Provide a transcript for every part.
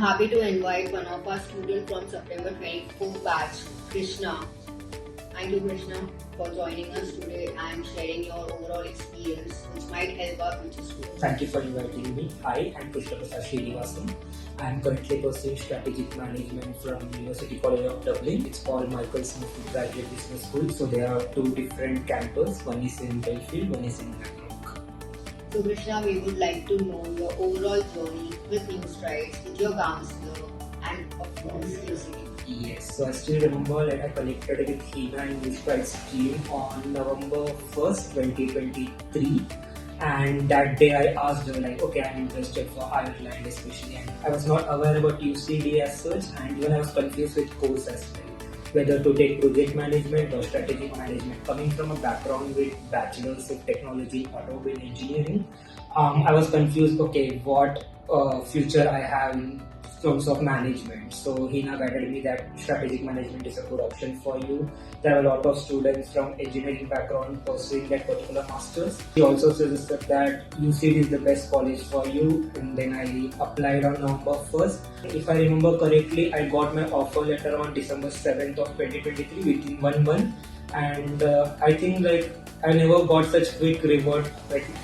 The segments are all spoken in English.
happy to invite one of our students from September 24 batch, Krishna. Thank you, Krishna, for joining us today and sharing your overall experience, which might help our future students. Thank you for inviting me. Hi, I'm Krishna Prasad Srinivasan. I'm currently pursuing strategic management from University College of Dublin. It's called Michael Smith Graduate Business School. So there are two different campuses. One is in Belfield, one is in Blackrock. So, Krishna, we would like to know your overall journey with NewStrides, with your counselor, and of course, UCD. Yes, so I still remember that I connected with Hina and NewStrides team on November 1st, 2023. And that day I asked her okay, I'm interested for Ireland especially, and I was not aware about UCD as such, and even I was confused with course as well, whether to take project management or strategic management. Coming from a background with bachelor's of technology, automobile engineering, I was confused, okay, what future I have in terms of management. So Hina guided me that strategic management is a good option for you. There are a lot of students from engineering background pursuing that particular masters. He also suggested that UCD is the best college for you, and then I applied on November 1st. If I remember correctly, I got my offer letter on December 7th of 2023 within 1 month, and I think I never got such quick reward.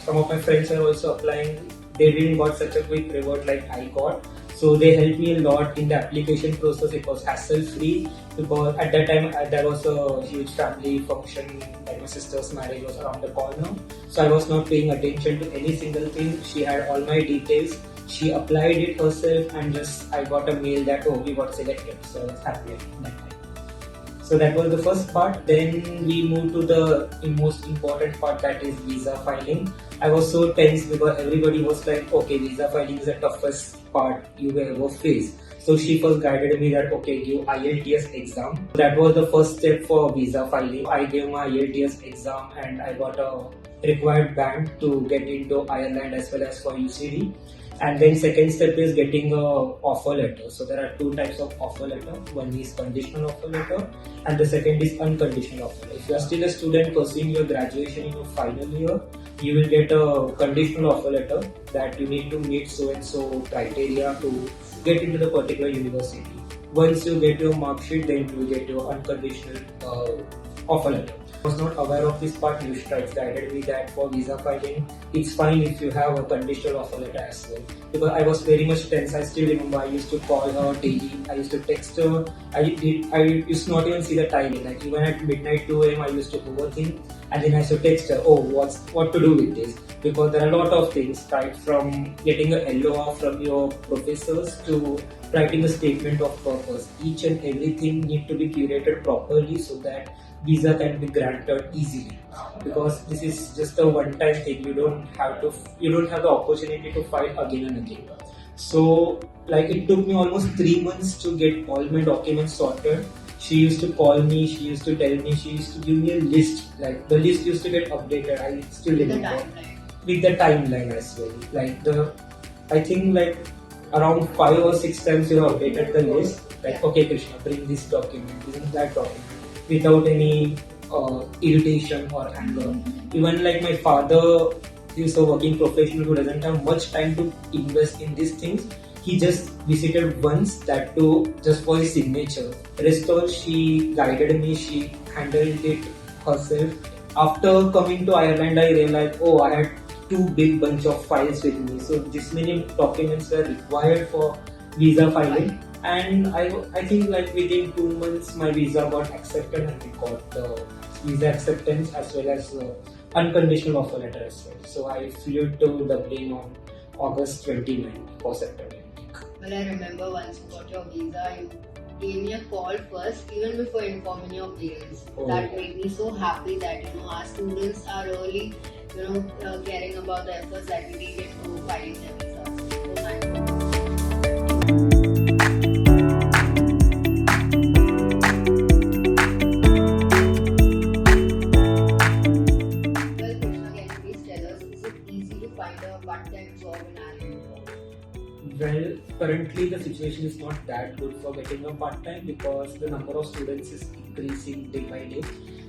Some of my friends are also applying, they didn't got such a quick reward like I got. So they helped me a lot in the application process. It was hassle-free because at that time there was a huge family function, like my sister's marriage was around the corner. So I was not paying attention to any single thing. She had all my details. She applied it herself, and just I got a mail that we got selected. So I was happy at that time. So that was the first part. Then we moved to the most important part, that is visa filing. I was so tense because everybody was like, okay, visa filing is the toughest part you will ever face. So she first guided me that, okay, give IELTS exam. That was the first step for visa filing. I gave my IELTS exam and I got a required band to get into Ireland as well as for UCD. And then second step is getting a offer letter. So there are two types of offer letter. One is conditional offer letter and the second is unconditional offer letter. If you are still a student pursuing your graduation in your final year, you will get a conditional offer letter that you need to meet so and so criteria to get into the particular university. Once you get your mark sheet, then you will get your unconditional offer letter. I was not aware of this part. NewStrides guided me that for visa filing, it's fine if you have a conditional offer letter as well. Because I was very much tense. I still remember I used to call her daily. I used to text her. I used to not even see the timing. Even at midnight 2 a.m. I used to overthink, and then I used to text her, what to do with this? Because there are a lot of things, right? From getting a LOR from your professors to writing a statement of purpose. Each and everything need to be curated properly so that visa can be granted easily, because this is just a one-time thing. You don't have the opportunity to file again and again. So it took me almost 3 months to get all my documents sorted. She used to call me, she used to tell me, she used to give me a list. The list used to get updated. I still remember with the timeline as well. I think around 5 or 6 times you have updated the list. Okay, Krishna, bring this document, bring that document, without any irritation or anger. Even my father, he is a working professional who doesn't have much time to invest in these things. He just visited once, that too just for his signature. Rest all, she guided me, she handled it herself. After coming to Ireland, I realized, I had 2 big bunch of files with me. So this many documents were required for visa filing. And I think within 2 months my visa got accepted, and we got the visa acceptance as well as unconditional offer letter as well. So I flew to Dublin on August 29 for September. Well, I remember once you got your visa, you gave me a call first, even before informing your parents. That made me so happy that our students are really caring about the efforts that we take into filing their visas. So thank you. Find a part-time job in Ireland? Well, currently the situation situation is not that good for getting a part-time because the number of students is increasing day by day,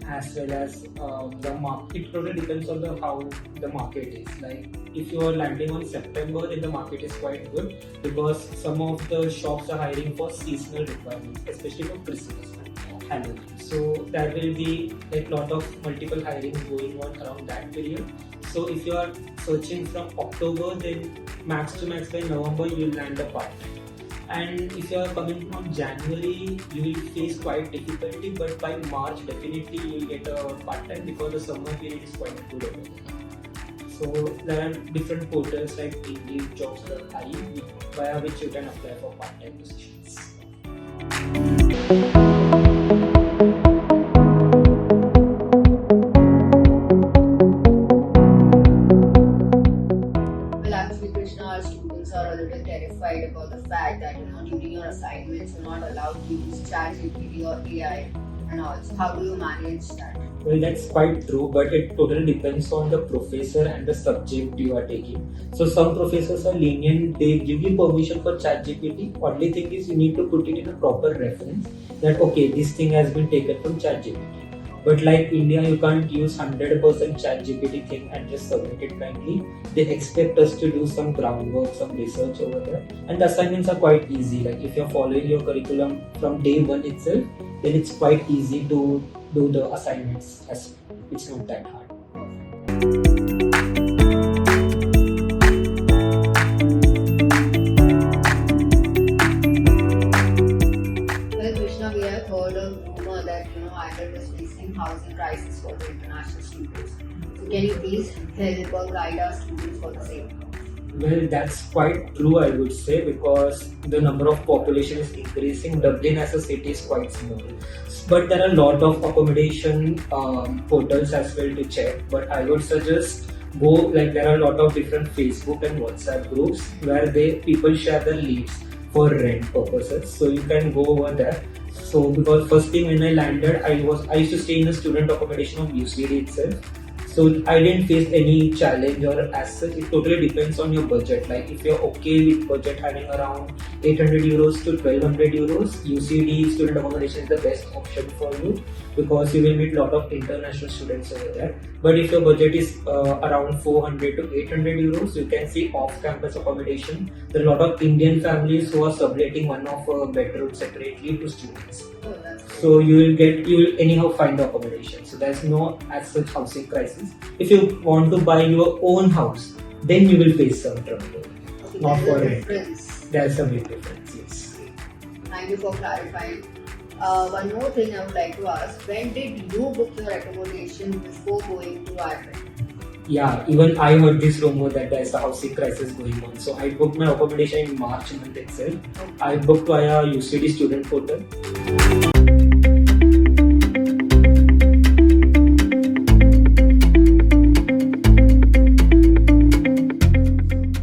as well as the market. It totally depends on how the market is. Like if you are landing on September, then the market is quite good because some of the shops are hiring for seasonal requirements, especially for Christmas and Halloween. So there will be like lot of multiple hiring going on around that period. So if you are searching from October, then max to max by November you will land a part-time. And if you are coming from January, you will face quite difficulty, but by March definitely you will get a part-time because the summer period is quite good over there. So there are different portals like Indeed, Jobs.ie via which you can apply for part-time positions. Well, actually, Krishna, our students are a little terrified about the fact that during your assignments you're not allowed to use ChatGPT or AI and all. So how do you manage that? Well, that's quite true, but it totally depends on the professor and the subject you are taking. So some professors are lenient; they give you permission for ChatGPT. Only thing is you need to put it in a proper reference that okay, this thing has been taken from ChatGPT. But like India, you can't use 100% ChatGPT thing and just submit it blindly. They expect us to do some groundwork, some research over there, and the assignments are quite easy. Like if you're following your curriculum from day one itself, then it's quite easy to do the assignments as well. It's not that hard. Well, Krishna, we have heard a rumor that IIT is facing housing crisis for the international students. So can you please help or guide our students for the same? Well, that's quite true, I would say, because the number of population is increasing. Dublin as a city is quite small, but there are a lot of accommodation portals as well to check. But I would suggest go like there are a lot of different Facebook and WhatsApp groups where people share their leads for rent purposes. So you can go over there. So because first thing when I landed, I used to stay in a student accommodation of UCD itself. So I didn't face any challenge or as such. It totally depends on your budget. Like if you're okay with budget having around 800 euros to 1200 euros, UCD student accommodation is the best option for you because you will meet a lot of international students over there. But if your budget is around 400 to 800 euros, you can see off-campus accommodation. There are a lot of Indian families who are subletting one of a bedroom separately to students. So you will anyhow find the accommodation. So there's no as such housing crisis. If you want to buy your own house, then you will face some trouble. Okay, Not for there's a rent. difference. There's a big difference, yes. Thank you for clarifying. One more thing I would like to ask: when did you book your accommodation before going to Ireland? Yeah, even I heard this rumor that there's a housing crisis going on. So I booked my accommodation in March month itself. I booked via UCD student portal.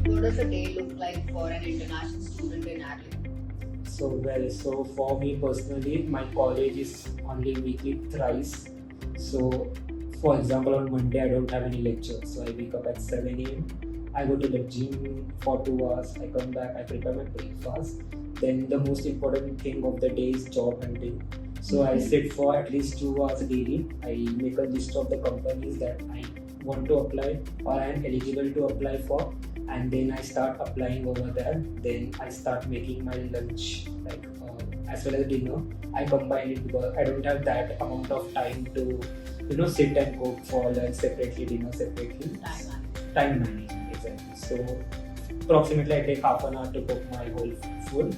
What does a day look like for an international student in Ireland? So for me personally, my college is only weekly thrice. So for example, on Monday I don't have any lectures, so I wake up at 7 a.m. I go to the gym for 2 hours, I come back, I prepare my breakfast. Then the most important thing of the day is job hunting. So I sit for at least 2 hours daily. I make a list of the companies that I want to apply or I am eligible to apply for, and then I start applying over there. Then I start making my lunch as well as dinner. I combine it because I don't have that amount of time to sit and cook for lunch separately, dinner separately. Time management, exactly. So approximately I take half an hour to cook my whole food.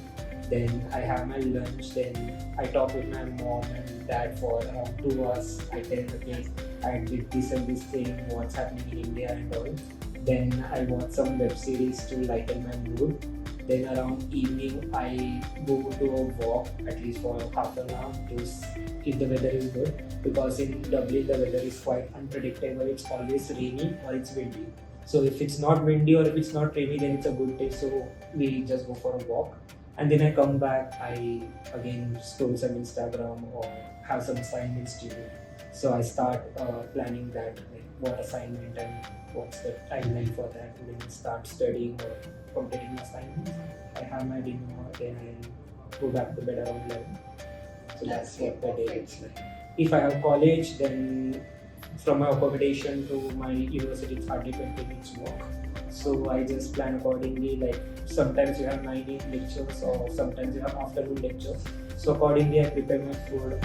Then I have my lunch. Then I talk with my mom and dad for around 2 hours. I tell them, okay, I did this and this thing, what's happening in India and all. Then I watch some web series to lighten my mood. Then around evening I go to a walk at least for half an hour if the weather is good, because in Dublin the weather is quite unpredictable. It's always rainy or it's windy. So if it's not windy or if it's not rainy, then it's a good day. So we just go for a walk. And then I come back, I again scroll some Instagram or have some assignments to do. So I start planning that. what assignment and what's the timeline for that, and then start studying or completing assignments. I have my dinner, then I go back to bed around 11. So that's what the day looks like. If I have college, then from my accommodation to my university, it's hardly 20 minutes walk. So I just plan accordingly. Like sometimes you have 9 AM lectures, or sometimes you have afternoon lectures. So accordingly, I prepare my food.